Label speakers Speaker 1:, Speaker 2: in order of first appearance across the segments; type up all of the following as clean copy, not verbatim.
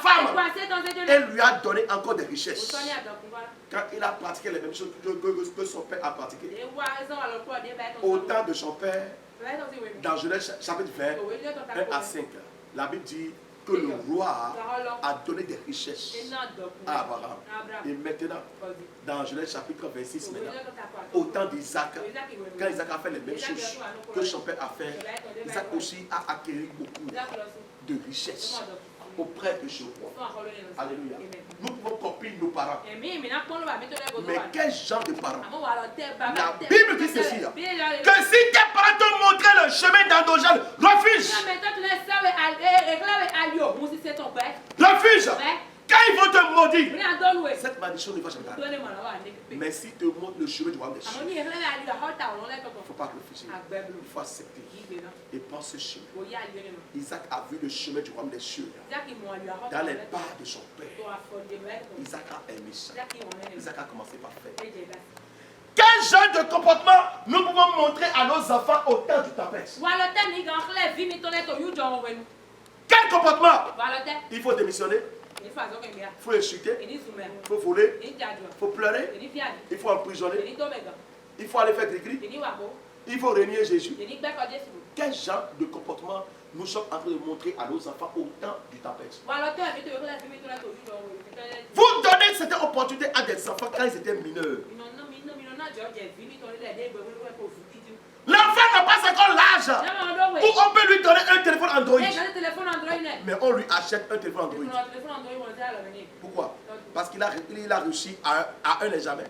Speaker 1: femme, elle lui a donné encore des richesses. Quand il a pratiqué les mêmes choses que son père a pratiqué, au temps de son père, dans Genèse chapitre 20, 1 à 5, la Bible dit que le roi a donné des richesses à Abraham. Et maintenant, dans Genèse chapitre 26, au temps d'Isaac, quand Isaac a fait les mêmes choses que son père a fait, Isaac aussi a acquis beaucoup de richesses auprès de ce roi. Alléluia. Nous pouvons copier nos parents. Mais quel genre de parents? La Bible dit ceci, que si tes parents t'ont montré le chemin d'endogène, refuse. Refuse. Quand ils vont te maudire, cette malédiction ne va jamais t'arriver. Mais si te montre le chemin du royaume des cieux, il ne faut pas refuser. Il faut accepter. Et prendre ce chemin. Isaac a vu le chemin du royaume des cieux dans les pas de son père. Isaac a aimé ça. Isaac a commencé par faire. Quel genre de comportement nous pouvons montrer à nos enfants au temps du tempête? Quel comportement? Il faut démissionner. Il faut insulter, il faut voler, il faut pleurer, il faut emprisonner, il faut aller faire des cris, il faut renier Jésus. Quel genre de comportement nous sommes en train de montrer à nos enfants au temps du tempête? Vous donnez cette opportunité à des enfants quand ils étaient mineurs. L'enfant n'a pas encore l'âge où on peut lui donner un téléphone Android. Mais on lui achète un téléphone Android. Pourquoi? Parce qu'il a réussi à un examen.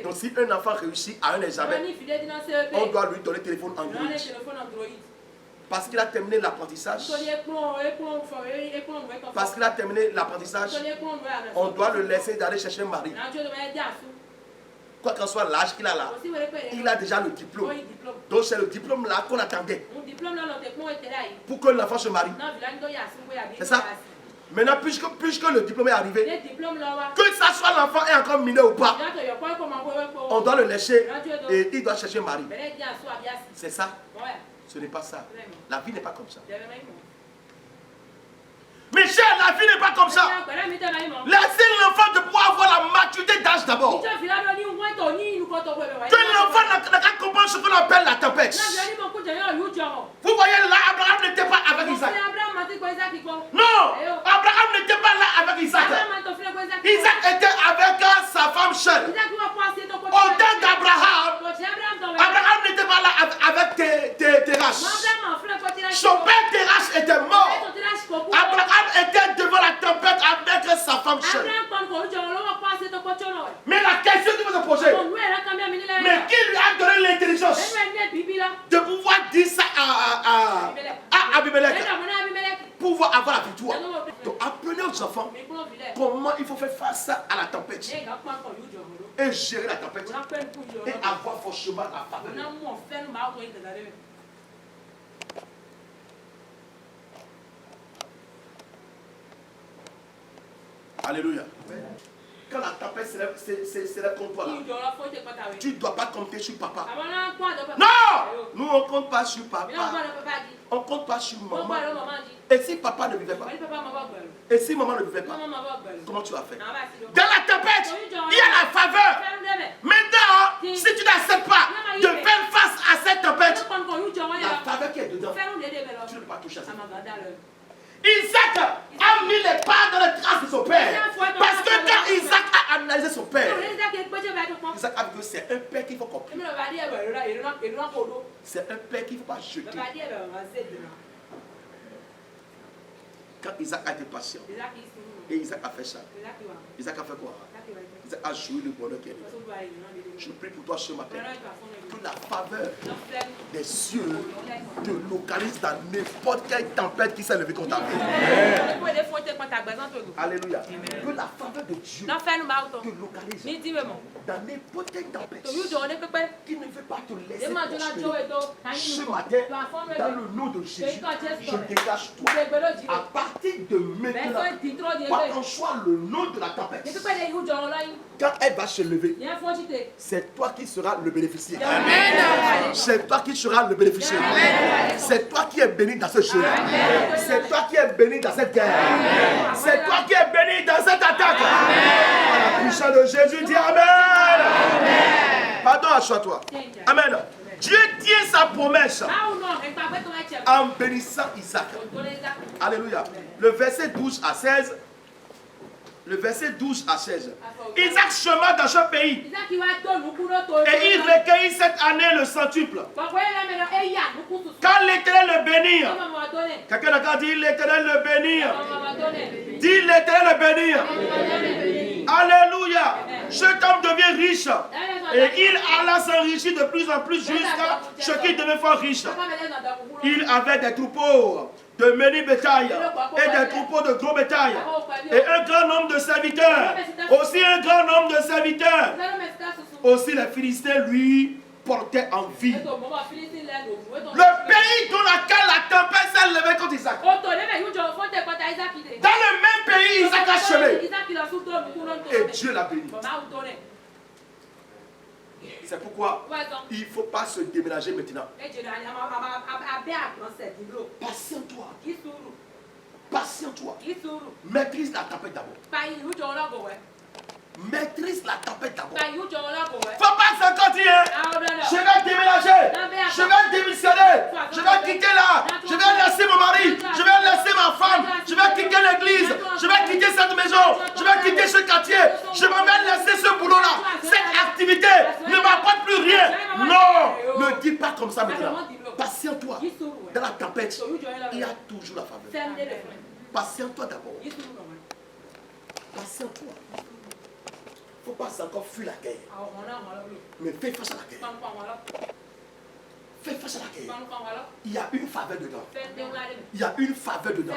Speaker 1: Donc si un enfant réussit à un examen, on doit lui donner un téléphone Android. Parce qu'il a terminé l'apprentissage. Parce qu'il a terminé l'apprentissage, on doit le laisser d'aller chercher un mari. Quoi qu'en soit l'âge qu'il a là, il a déjà le diplôme. Donc c'est le diplôme là qu'on attendait pour que l'enfant se marie. C'est ça? Maintenant, puisque le diplôme est arrivé, que ça soit l'enfant est encore mineur ou pas, on doit le laisser et il doit chercher un mari. C'est ça? Ce n'est pas ça. La vie n'est pas comme ça. Mes chers, la vie n'est pas comme ça. Laissez l'enfant de pouvoir avoir la maturité d'âge d'abord. Que l'enfant n'a qu'à comprendre ce qu'on appelle la tempête. Vous voyez là, Abraham n'était pas avec Isaac. Non, Abraham n'était pas là avec Isaac. Isaac était avec sa femme seule. Au temps d'Abraham, Abraham n'était pas là avec Terach. Son père Terach était mort. Abraham était devant la tempête avec sa femme seule. Mais la question que vous vous posez, mais qui lui a donné l'intelligence de pouvoir dire ça à Abimelech pour pouvoir avoir la victoire? Donc apprenez aux enfants comment il faut faire face à la tempête et gérer la tempête et avoir forcément la faveur. Alléluia. Quand la tempête s'élève contre toi, tu ne dois pas compter sur papa. Non! Nous, on ne compte pas sur papa. On ne compte pas sur maman. Et si papa ne vivait pas? Et si maman ne vivait pas? Comment tu vas faire? Dans la tempête, il y a la faveur. Maintenant, si tu n'acceptes pas de faire face à cette tempête, la faveur qui est dedans, tu ne peux pas toucher à ça. Isaac a mis les pas dans les traces de son père. Parce que quand Isaac a analysé son père, Isaac a dit que c'est un père qu'il faut comprendre. C'est un père qu'il ne faut pas jeter. Quand Isaac a été patient, et Isaac a fait ça, Isaac a fait quoi? Isaac a joué le bonheur qu'il est. Je prie pour toi ce matin que la faveur des cieux te localise dans n'importe quelle tempête qui s'est levée contre ta vie. Alléluia. Que la faveur de Dieu te localise dans n'importe quelle tempête qui ne veut pas te laisser prospérer. Ce matin, dans le nom de Jésus, je dégage toi. À partir de maintenant, quoi qu'en soit le nom de la tempête, quand elle va se lever, c'est toi qui seras le bénéficiaire. C'est toi qui seras le bénéficiaire. C'est toi qui es béni dans ce jeu. C'est toi qui es béni dans cette guerre. C'est toi qui es béni dans cette attaque. À la puissance de Jésus, dis Amen. Pardon, assure-toi. Amen. Dieu tient sa promesse en bénissant Isaac. Alléluia. Le verset 12 à 16. Le verset 12 à 16. Isaac chemina dans ce pays. Et il recueillit cette année le centuple. Quand l'Éternel le bénit. Quelqu'un a dit l'Éternel le bénit. Dis l'Éternel le bénit. Alléluia. Cet homme devient riche. Et il alla s'enrichir de plus en plus jusqu'à ce qu'il devienne fort riche. Il avait des troupeaux de menu bétail et des troupeaux de gros bétail et un grand nombre de serviteurs, aussi un grand nombre de serviteurs. Aussi les Philistins lui portaient envie. Le pays dans lequel la tempête s'est levée contre Isaac. Dans le même pays, Isaac a semé. Et Dieu l'a béni. C'est pourquoi il ne faut pas se déménager maintenant. Patiente-toi. Patiente-toi. Maîtrise la tempête d'abord. Maîtrise la tempête d'abord. Il ne faut pas se dire, je vais déménager, je vais démissionner, je vais quitter là, je vais laisser mon mari, je vais laisser ma femme, je vais quitter l'église, je vais quitter cette maison, je vais quitter ce quartier, je vais laisser ce boulot-là. Cette activité ne m'apporte plus rien. Non, ne dis pas comme ça maintenant. Patiente-toi. Dans la tempête, il y a toujours la faveur. Patiente-toi d'abord. Patiente-toi. Il ne faut pas encore fuir la guerre. Mais fais face à la guerre. Fais face à la guerre. Il y a une faveur dedans. Il y a une faveur dedans.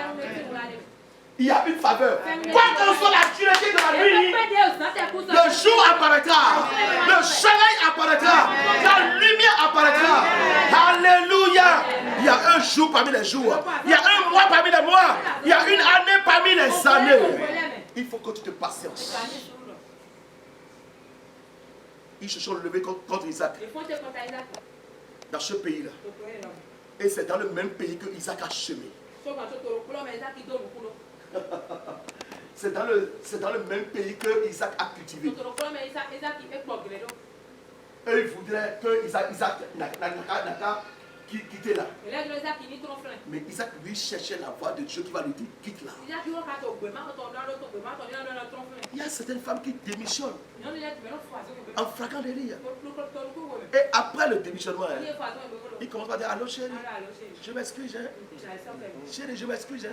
Speaker 1: Il y a une faveur. Quoi qu'on soit la dureté de la nuit, le jour apparaîtra. Le soleil apparaîtra. La lumière apparaîtra. Alléluia. Il y a un jour parmi les jours. Il y a un mois parmi les mois. Il y a une année parmi les années. Il faut que tu te patiences. Ils se sont levés contre Isaac. Dans ce pays-là. Et c'est dans le même pays que Isaac a semé. C'est dans le même pays que Isaac a cultivé. Eux, ils voudraient que Isaac n'a qu'à quitter là. Mais Isaac lui cherchait la voix de Dieu qui va lui dire quitte là. Il y a certaines femmes qui démissionnent en frappant des rires. Et après le démissionnement, ils commencent à dire allô chérie, je m'excuse. Chérie, je m'excuse.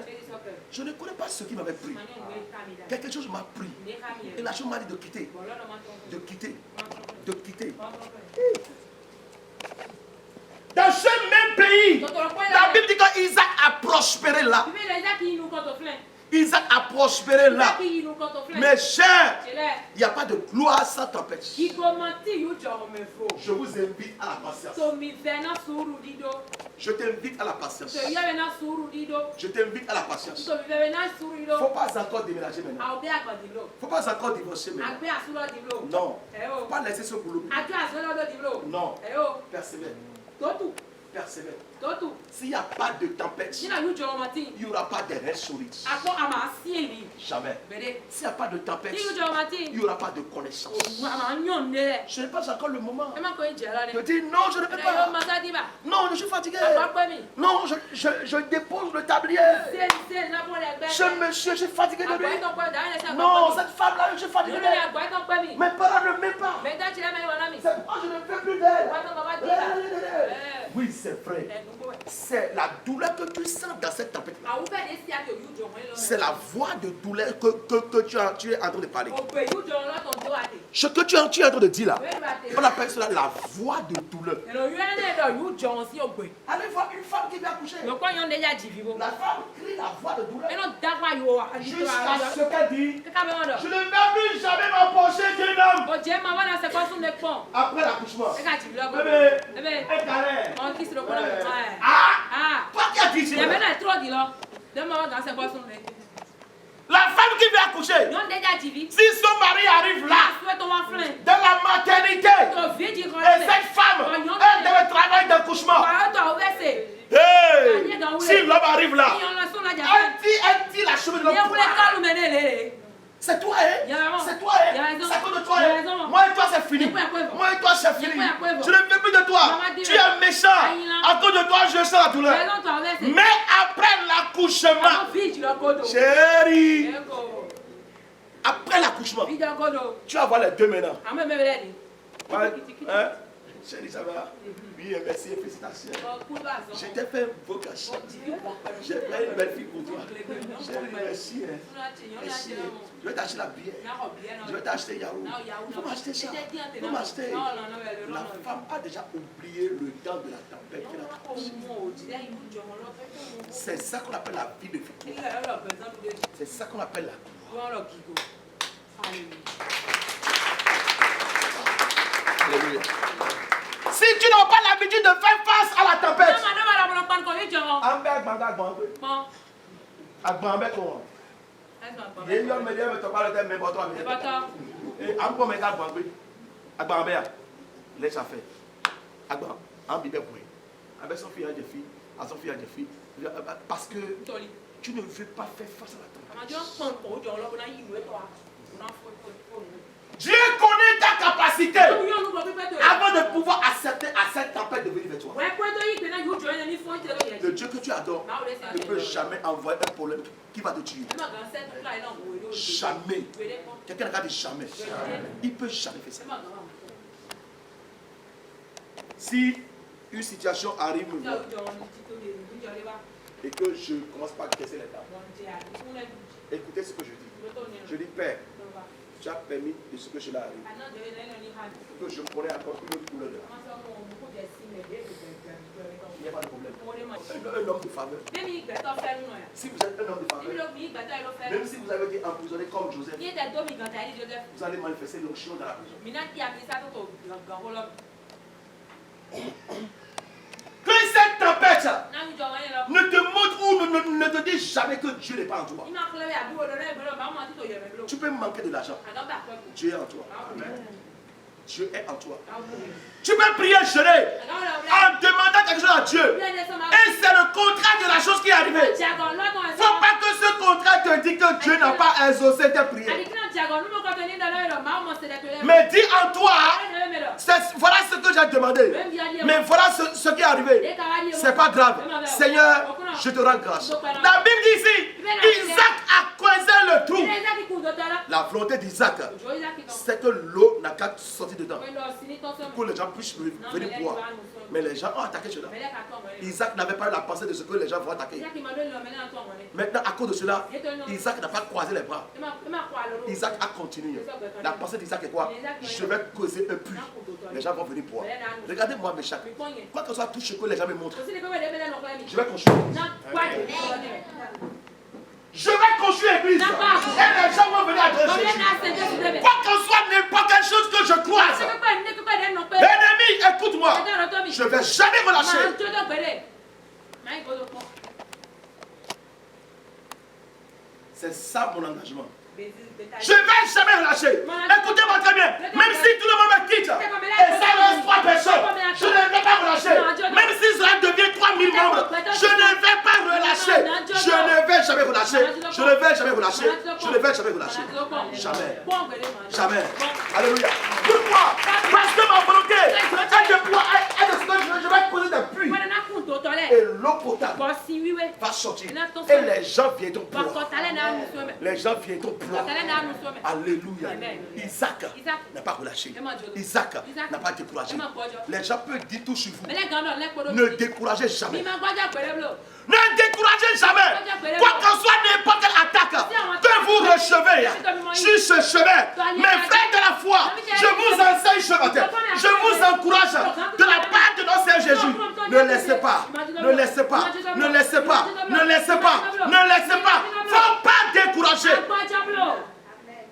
Speaker 1: Je ne connais pas ce qui m'avait pris. Quelque chose m'a pris. Et la chose m'a dit de quitter. De quitter. De quitter. Dans ce même pays, la Bible dit qu'Isaac a prospéré là. Isaac a prospéré là. Mes chers, il n'y a pas de gloire sans tempête. Je vous invite à la patience. Je t'invite à la patience. Je t'invite à la patience. Il ne faut pas encore déménager maintenant. Il ne faut pas encore divorcer maintenant. Non. Il ne faut pas laisser ce boulot. Non. Persévère. Persévère. S'il n'y a pas de tempête, il n'y aura pas de reins solides. Jamais. S'il n'y a pas de tempête, il n'y aura pas de connaissance. Ce n'est pas encore le moment. Je dis non, je ne peux pas. Non, je suis fatigué. Non, je dépose le tablier. Ce monsieur, je suis fatigué de lui. Non, cette femme-là, je suis fatigué de lui. Mes parents ne m'aiment pas. C'est pourquoi je ne fais plus d'elle. Oui, c'est vrai. C'est la douleur que tu sens dans cette tempête-là. C'est la voix de douleur que tu es en train de parler. Ce que tu es en train de dire là, on appelle cela la voix de douleur. Allez voir une femme qui vient accoucher. La femme crie la voix de douleur. Jusqu'à ce qu'elle dit, je ne vais plus jamais m'approcher d'un homme. Après l'accouchement. Bébé, un câlin. Toi qui as dit ça. La femme qui vient accoucher, si son mari arrive là, dans la maternité, et cette femme est dans le travail d'accouchement, si l'homme arrive là, elle dit la chemin de l'homme. C'est toi, hein? C'est toi, hein? C'est à cause de toi, hein? Moi et toi, c'est fini. Moi et toi, c'est fini. Je ne veux plus de toi. Tu es méchant. À cause de toi, je sens la douleur. Mais après l'accouchement, chérie, après l'accouchement, tu vas voir les deux maintenant. Hein? Chérie, ça va? Oui, merci et félicitations. Je t'ai fait une vocation. J'ai fait une belle fille pour toi. Chérie, merci. Merci. Je vais t'acheter la bière. Je vais t'acheter Yahoo. Il faut m'acheter ça. Il faut m'acheter. La femme a déjà oublié le temps de la tempête qu'elle a traversée. C'est ça qu'on appelle la vie de victoire. C'est ça qu'on appelle la gloire. Alléluia. Si tu n'as pas l'habitude de faire face à la tempête, laisse ça faire. Parce que tu ne veux pas faire face à la tempête. Dieu connaît ta capacité avant de pouvoir accepter à cette tempête de venir vers toi. Le Dieu que tu adores ne peut jamais envoyer un problème qui va te tuer. Jamais. Quelqu'un a dit jamais. Il ne peut jamais faire ça. Si une situation arrive et que je ne commence pas à casser les dents, écoutez ce que je dis. Je dis, Père, tu as permis de ce que cela arrive. Que je connais encore une autre couleur de la. Il n'y a pas de problème. Un homme de faveur. Si vous êtes un homme de faveur, même si vous avez été emprisonné comme Joseph, vous allez manifester l'onction dans la prison. Que cette tempête ne te montre ou ne te dise jamais que Dieu n'est pas en toi. Tu peux manquer de l'argent. Dieu est en toi. Amen. Dieu est en toi. Tu peux prier, jeûner en demandant quelque chose à Dieu. Et c'est le contraire de la chose qui est arrivée. Il ne faut pas que ce contraire te dise que Dieu n'a pas exaucé tes prières. Mais dis en toi, voilà ce que j'ai demandé. Mais voilà ce qui est arrivé. C'est pas grave. Seigneur, je te rends grâce. La Bible dit ici, Isaac a creusé le trou. La volonté d'Isaac, c'est que l'eau n'a qu'à sortir dedans. Pour que les gens puissent venir boire. Mais les gens ont attaqué cela. Isaac n'avait pas eu la pensée de ce que les gens vont attaquer. Maintenant, à cause de cela, Isaac n'a pas croisé les bras. Isaac a continué. La pensée d'Isaac est quoi? Je vais causer un puits. Les gens vont venir boire. Regardez-moi mes chaques. Quoi que ce soit tout ce que les gens me montrent, je vais construire. Je vais construire l'église. Et les gens vont venir adorer Jésus. Quoi qu'on soit n'importe quelle chose que je croise. L'ennemi, écoute-moi. Je ne vais jamais relâcher. C'est ça mon engagement. Je ne vais jamais relâcher. Écoutez-moi très bien. Même si tout le monde me quitte, et ça reste 3 personnes, je ne vais pas relâcher. Même si cela devient 3000 membres, je ne vais pas relâcher. Je ne vais jamais relâcher. Je ne vais jamais relâcher. Je ne vais jamais relâcher. Jamais. Jamais. Alléluia. Pourquoi? Parce que ma volonté est de pouvoir être ce que je vais poser des puits. Et l'eau potable va sortir. Et les gens viendront pleurer. Les gens viendront pleurer. Alléluia. Isaac n'a pas relâché. Isaac n'a pas découragé. Les gens peuvent dire tout sur vous. Ne découragez jamais. Ne découragez jamais. Quoi qu'en soit n'importe quelle attaque que vous recevez sur ce chemin. Mes frères de la foi, je vous enseigne ce matin. Je vous encourage de la part de notre Seigneur Jésus. Ne laissez pas. Ne laissez pas. Ne laissez pas. Ne laissez pas. Ne laissez pas. Faut pas décourager.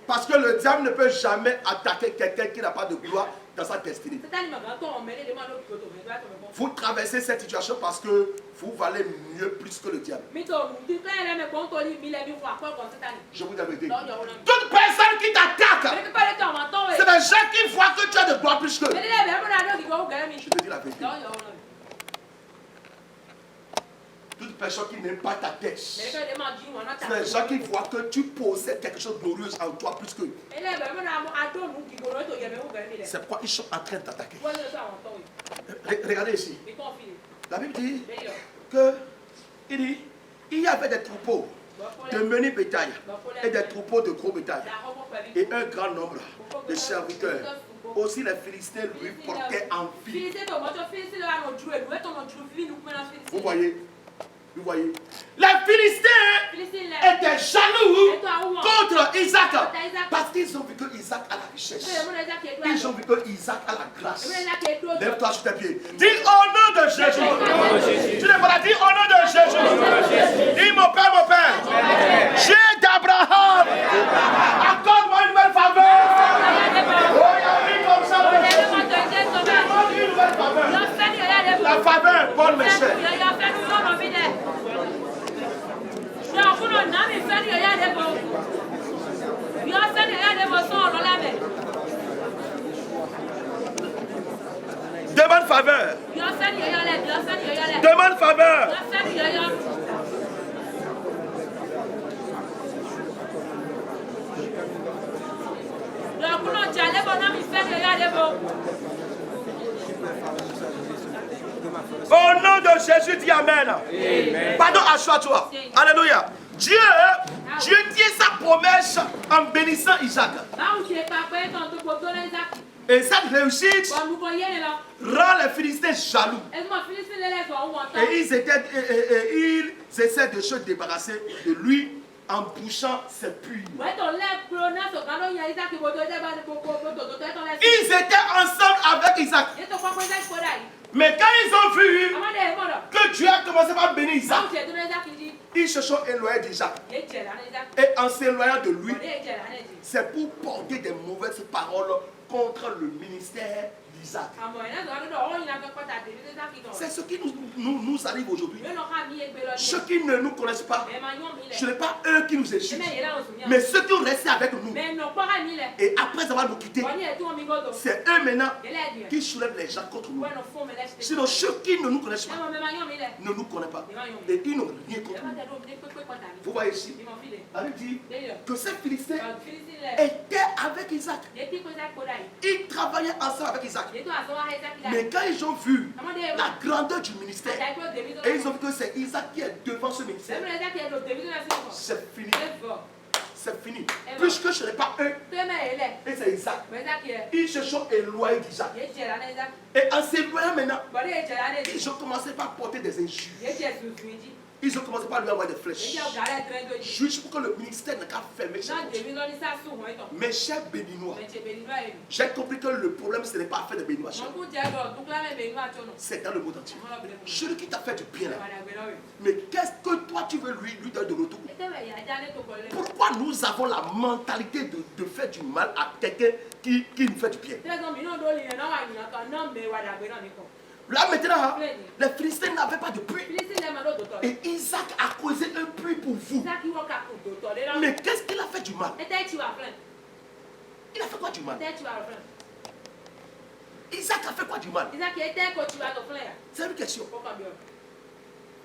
Speaker 1: Parce que le diable ne peut jamais attaquer quelqu'un qui n'a pas de gloire dans sa destinée. Vous traversez cette situation parce que vous valez mieux plus que le diable. Je vous avais dit. Toute personne qui t'attaque, c'est des gens qui voient que tu as de gloire plus que. Je te dis la vérité. Toute personne qui n'aime pas ta tête, c'est des gens qui voient que tu possèdes quelque chose de glorieux en toi plus que. C'est pourquoi ils sont en train de t'attaquer. Regardez ici. La Bible dit que il y avait des troupeaux de menus bétail et des troupeaux de gros bétail et un grand nombre de serviteurs. Aussi les Philistins lui portaient envie. Vous voyez? Vous voyez, les Philistins étaient jaloux contre Isaac parce qu'ils ont vu que Isaac a la richesse. Ils ont vu que Isaac a la grâce. Lève-toi sur tes pieds. Dis au nom de Jésus. Tu ne vas pas dire au nom de Jésus. Dis mon Père, Dieu d'Abraham, accorde-moi une nouvelle faveur. Comme ça, une nouvelle faveur. La faveur, bonne mes chers. Demande faveur. Demande faveur. Au nom de Jésus, dis Amen. Amen. Pardon, assure-toi. Alléluia. Dieu tient sa promesse en bénissant Isaac. Et cette réussite rend les Philistins jaloux. Et ils essaient de se débarrasser de lui en bouchant ses puits. Ils étaient ensemble avec Isaac. Mais quand ils ont vu que Dieu a commencé par bénir Isaac, ils se sont éloignés d'Isaac. Et en s'éloignant de lui, c'est pour porter des mauvaises paroles contre le ministère d'Isaac. C'est ce qui nous arrive aujourd'hui. Ceux qui ne nous connaissent pas, ce n'est pas eux qui nous échouent, mais ceux qui ont resté avec nous. Et après avoir nous quittés, c'est eux maintenant qui soulèvent les gens contre nous. Sinon, ceux qui ne nous connaissent pas, ne nous connaissent pas. Et ils n'ont rien contre nous. Vous voyez ici, la Bible dit que ces Philistins étaient avec Isaac. Ils travaillaient ensemble avec Isaac. Mais quand ils ont vu la grandeur du ministère, et ils ont vu que c'est Isaac qui est devant ce ministère, c'est fini. C'est fini. Puisque ce n'est pas eux, et c'est Isaac. Ils se sont éloignés d'Isaac. Et en s'éloignant maintenant, ils ont commencé par porter des injures. Ils ont commencé par lui envoyer des flèches. Juste pour que le ministère n'a qu'à fermer ses portes. Mes chers béninois, j'ai compris que le problème ce n'est pas faire de béninois. C'est dans le monde entier. Celui qui t'a fait du bien là. Mais qu'est-ce que toi tu veux lui donner de retour? Pourquoi nous avons la mentalité de faire du mal à quelqu'un qui nous fait du bien? Là maintenant, les Philistins n'avaient pas de puits. Et Isaac a causé un puits pour vous. Mais qu'est-ce qu'il a fait du mal? Il a fait quoi du mal? Isaac a fait quoi du mal? C'est une question.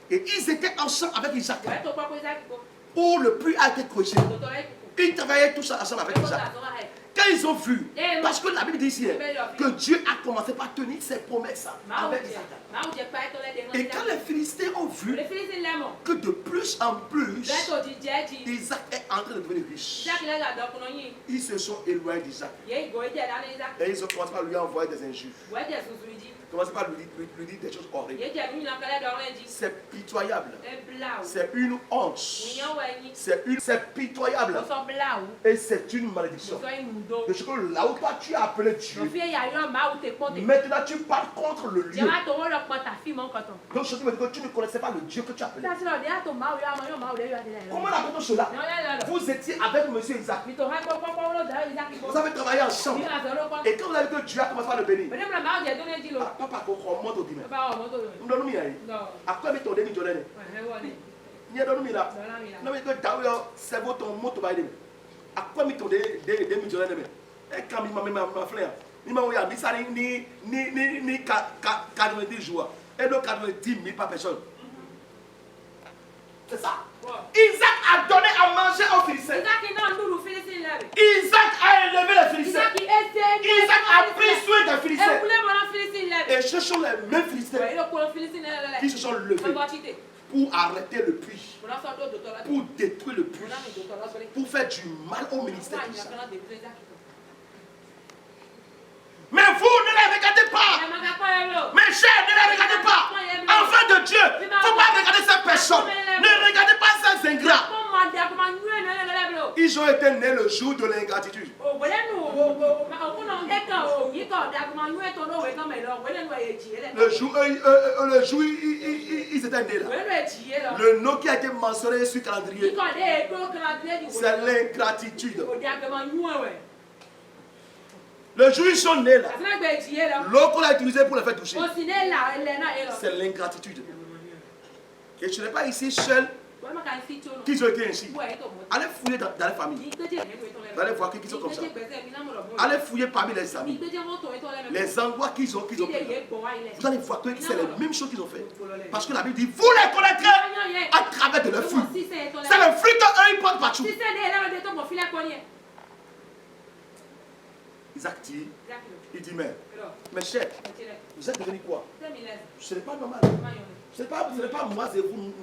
Speaker 1: Et ils étaient ensemble avec Isaac. Où le puits a été creusé. Ils travaillaient tous ensemble avec Isaac. Quand ils ont vu, parce que la Bible dit ici que Dieu a commencé par tenir ses promesses avec Isaac. Et quand les Philistins ont vu que de plus en plus, Isaac est en train de devenir riche, ils se sont éloignés d'Isaac. Et ils ont commencé par lui envoyer des injures. Commencez par lui dire des choses horribles. C'est pitoyable. C'est une honte. C'est pitoyable. Et c'est une malédiction. De ce que là où toi tu as appelé Dieu, maintenant tu parles contre le lieu. Donc je te dis que tu ne connaissais pas le Dieu que tu as appelé. Comment appelle-t-on cela? Vous étiez avec M. Isaac. Vous avez travaillé ensemble. Et quand vous avez vu que Dieu a commencé à le bénir, papa, on monte au dimanche. On donne à quoi mais ton demi de l'année? Il y a donné là. Non, mais que Daouya, c'est votre moto baïdé. À quoi mais ton demi de l'année? Et quand il m'a mis ma fleur, il m'a envoyé à Bissari ni 90 jours. Et donc 90 000 par personne. C'est ça. Isaac a donné à manger aux Philistins. Isaac a élevé les Philistins. Isaac a pris soin des Philistins. Et ce sont les mêmes Philistins qui se sont levés pour arrêter le puits, pour détruire le puits, pour faire du mal au ministère d'Isaac. Mais vous ne les regardez pas. Mes chers, ne les regardez pas. Enfants de Dieu, il ne faut pas regarder ces personnes. Ne regardez pas ces ingrats. Ils ont été nés le jour de l'ingratitude. Le jour ils étaient nés là. Le nom qui a été mentionné sur le calendrier, c'est l'ingratitude. Le jour où ils sont nés là, l'eau qu'on a utilisée pour les faire toucher, c'est l'ingratitude. Et je n'ai pas ici seul qui ont été ainsi. Allez fouiller dans la famille. Vous allez voir qui sont comme ça. Allez fouiller parmi les amis. Les endroits qu'ils ont pris. Vous allez voir que c'est les mêmes choses qu'ils ont fait. Parce que la Bible dit, vous les connaîtrez à travers de leurs fruits. C'est le fruit qu'eux ils portent partout. Isaac dit, il dit, mais chers, vous êtes devenus quoi? Ce n'est pas normal. Ce n'est pas moi et vous,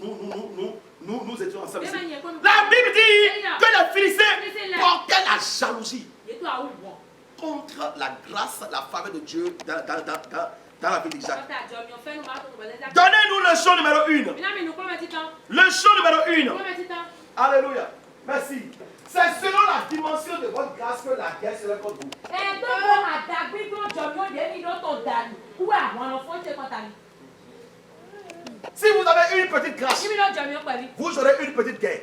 Speaker 1: nous étions ensemble ici. La Bible dit que les Philistins portaient la jalousie contre la grâce, la faveur de Dieu dans la vie d'Isaac. Donnez-nous leçon numéro 1. Leçon numéro 1. Alléluia. Merci. C'est selon la dimension de votre grâce que la guerre sera contre vous. Si vous avez une petite grâce, vous aurez une petite guerre.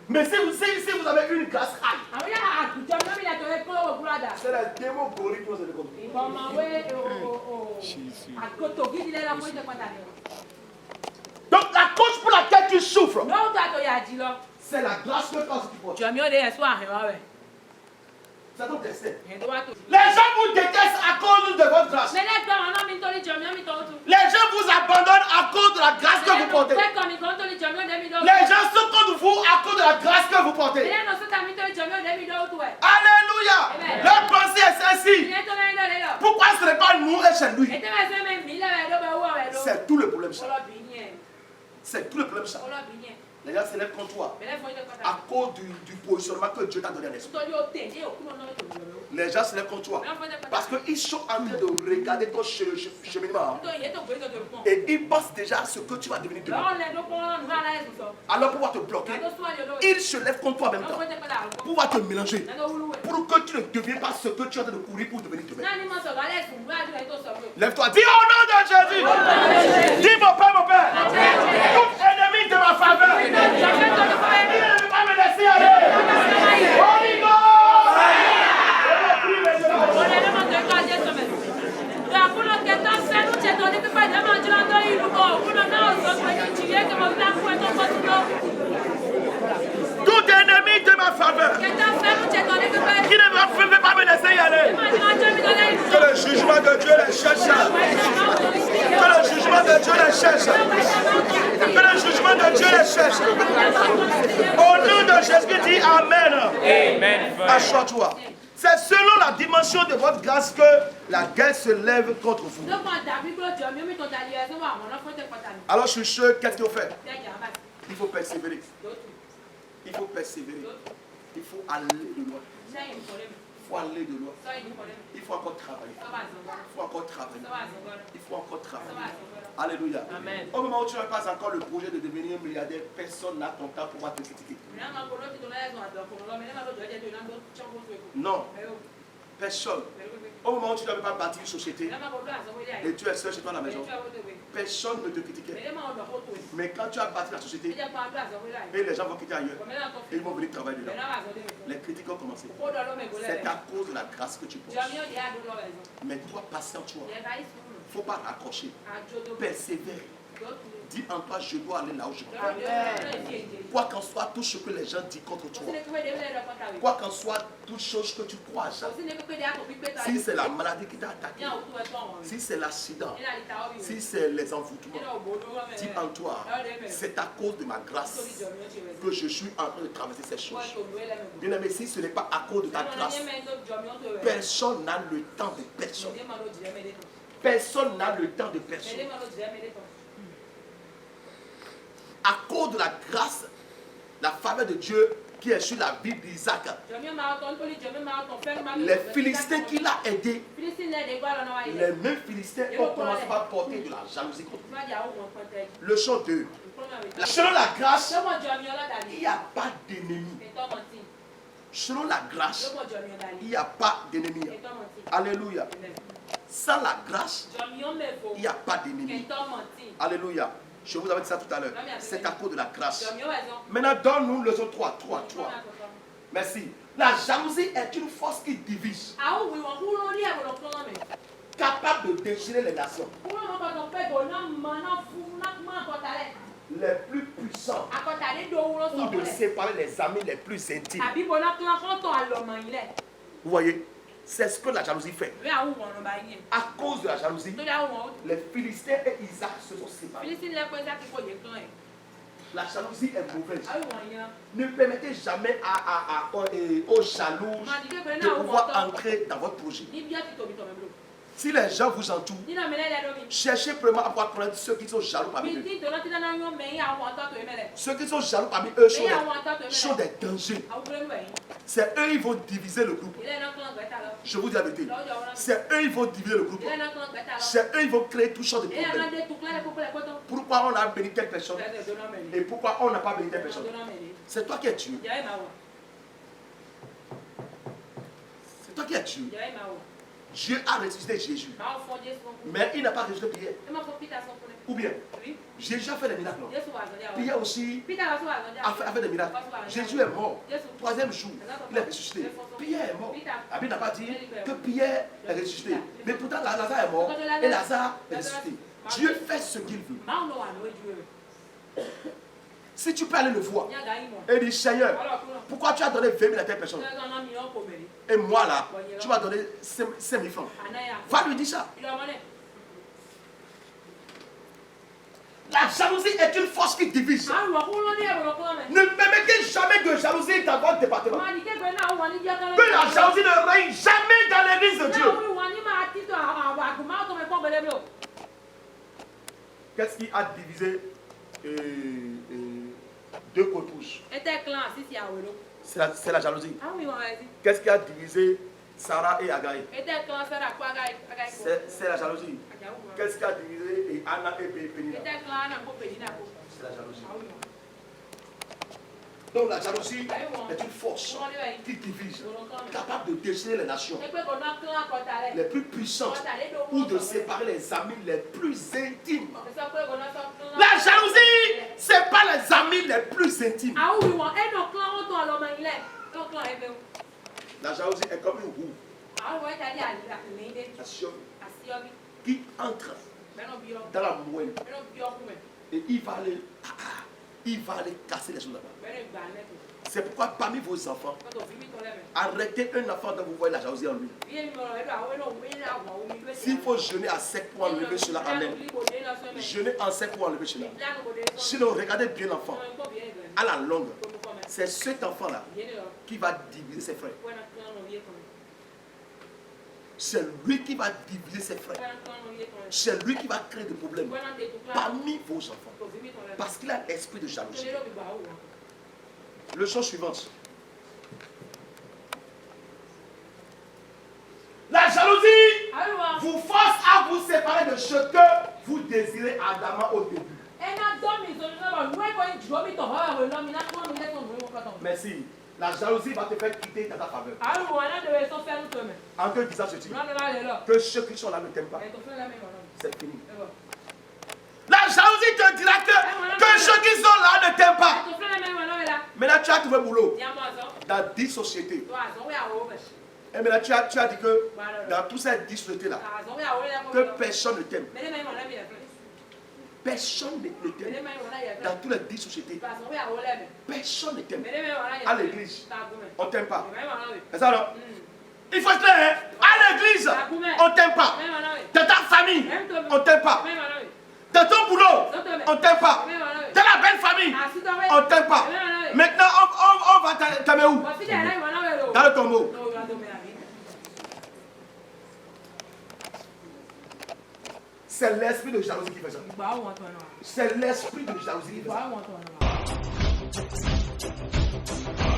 Speaker 1: Mais si vous avez une grâce, c'est la démon gorilles qui vous avez contre vous. Donc la cause pour laquelle tu souffres, c'est la grâce que tu portes. C'est ton destin. Les gens vous détestent à cause de votre grâce. Les gens vous abandonnent à cause de la grâce que vous portez. Les gens sont contre vous à cause de la grâce que vous portez. Alléluia. Leur pensée est celle-ci. Pourquoi ce n'est pas nous et chez lui? C'est tout le problème ça. C'est tout le problème ça. Les gens s'élèvent contre toi à cause du positionnement que Dieu t'a donné à l'esprit. Les gens s'élèvent contre toi parce qu'ils sont en train de regarder ton cheminement et ils pensent déjà à ce que tu vas devenir demain. Alors pour pouvoir te bloquer, ils se lèvent contre toi en même temps pour pouvoir te mélanger, pour que tu ne deviennes pas ce que tu es en train de courir pour devenir demain. Lève-toi, dis au nom de Jésus. Dis mon Père, tout ennemi de ma faveur. Il ne veut pas me laisser aller. Holy Ghost. Tout ennemi de ma faveur qui ne veut pas me laisser y aller. Que le jugement de Dieu les cherche. Que le jugement de Dieu les cherche. Que le jugement de Dieu les cherche. Au nom de Jésus, dis Amen. Amen. Assois-toi. C'est selon la dimension de votre grâce que la guerre se lève contre vous. Alors je suis sûr, qu'est-ce qu'il faut faire? Il faut persévérer. Il faut persévérer. Il faut aller de loin. Il faut aller de loin. Il faut encore travailler. Il faut encore travailler. Il faut encore travailler. Alléluia. Amen. Au moment où tu n'as pas encore le projet de devenir milliardaire, personne n'a ton temps pour te critiquer. Non. Personne. Au moment où tu ne veux pas bâtir une société et tu es seul chez toi à la maison, personne ne te critiquait. Mais quand tu as bâti la société et les gens vont quitter ailleurs et ils vont venir travailler dedans, les critiques ont commencé. C'est à cause de la grâce que tu portes. Mais tu dois passer en toi. Il ne faut pas raccrocher. Persévère. Dis en toi, je dois aller là où je dois. Quoi qu'en soit, tout ce que les gens disent contre toi. Quoi qu'en soit, toute chose que tu crois. Si c'est la maladie qui t'a attaqué, si c'est l'accident, si c'est les envoûtements, dis en toi, c'est à cause de ma grâce que je suis en train de traverser ces choses. Bien aimé, si ce n'est pas à cause de ta grâce, personne n'a le temps de personne. Personne n'a le temps de personne. À cause de la grâce, la faveur de Dieu qui est sur la vie d'Isaac, les Philistins qui l'ont aidé, les mêmes Philistins ont commencé à porter de la jalousie contre lui. Leçon 2. Selon la grâce, il n'y a pas d'ennemi. Selon la grâce, il n'y a pas d'ennemi. Alléluia. Sans la grâce, il n'y a pas d'ennemi. Alléluia. Je vous avais dit ça tout à l'heure. C'est à cause de la grâce. Maintenant, donne-nous leçon 3. Merci. La jalousie est une force qui divise. Capable de déchirer les nations. Les plus puissants. Ou de séparer les amis les plus intimes. Vous voyez? C'est ce que la jalousie fait. À cause de la jalousie, les Philistins et Isaac se sont séparés. La jalousie est mauvaise. Ne permettez jamais aux jaloux de pouvoir entrer dans votre projet. Si les gens vous entourent, cherchez vraiment à pouvoir connaître ceux qui sont jaloux parmi eux. Ceux qui sont jaloux parmi eux sont des dangers. C'est eux qui vont diviser le groupe. Je vous dis la vérité. C'est eux qui vont diviser le groupe. C'est eux qui vont créer tout genre de problèmes. Pourquoi on a béni telle personne et pourquoi on n'a pas béni telle personne? C'est toi qui es tué. C'est toi qui es tué. Dieu a ressuscité Jésus. Mais il n'a pas ressuscité Pierre. Ou bien, Jésus a fait des miracles. Pierre aussi a fait des miracles. Jésus est mort. Troisième jour, il est ressuscité. Pierre est mort. La Bible n'a pas dit que Pierre est ressuscité. Mais pourtant, Lazare est mort et Lazare est ressuscité. Dieu fait ce qu'il veut. Si tu peux aller le voir et dire, Seigneur, pourquoi tu as donné 20 000 à telle personne? Et moi là, tu m'as donné 5 000 francs. Va lui dire ça. La jalousie est une force qui divise. Ne permettez jamais de jalousie dans votre département. Que la jalousie ne règne jamais dans l'église de Dieu. Qu'est-ce qui a divisé deux cotouches? C'est la jalousie. Qu'est-ce qui a divisé Sarah et Agaï? C'est la jalousie. Qu'est-ce qui a divisé Anna et Pénina? C'est la jalousie. Donc la jalousie est une force qui divise, capable de déchirer les nations les plus puissantes ou de séparer les amis les plus intimes. La jalousie, ce n'est pas les amis les plus intimes. La jalousie est comme une roue qui entre dans la moelle et il va aller casser les choses là-bas. C'est pourquoi parmi vos enfants, arrêtez un enfant dont vous voyez la jalousie en lui. S'il faut jeûner à sec pour enlever cela, amen. Jeûnez en sec pour enlever cela. Sinon, regardez bien l'enfant. À la longue, c'est cet enfant-là qui va diviser ses frères. c'est lui qui va diviser ses frères. C'est lui qui va créer des problèmes parmi vos enfants. Parce qu'il a l'esprit de jalousie. Leçon suivante. La jalousie vous force à vous séparer de ce que vous désirez ardemment au début. Merci. La jalousie va te faire quitter dans ta faveur. En te disant ceci, que ceux qui sont là ne t'aiment pas. C'est fini. La jalousie te dira que ceux qui sont là ne t'aiment pas. Maintenant tu as trouvé boulot dans 10 sociétés. Et maintenant tu as dit que dans toutes ces 10 sociétés-là, que personne ne t'aime. Personne ne t'aime. Dans toutes les 10 sociétés, personne ne t'aime. À l'église, on ne t'aime pas. C'est ça, non? Il faut être clair, hein? À l'église, on ne t'aime pas. Dans ta famille, on ne t'aime pas. Dans ton boulot, on ne t'aime pas. Dans la belle famille, on ne t'aime pas. Maintenant, on va t'aimer où? Dans le tombeau. C'est l'esprit de jalousie qui fait ça. C'est l'esprit de jalousie qui fait ça.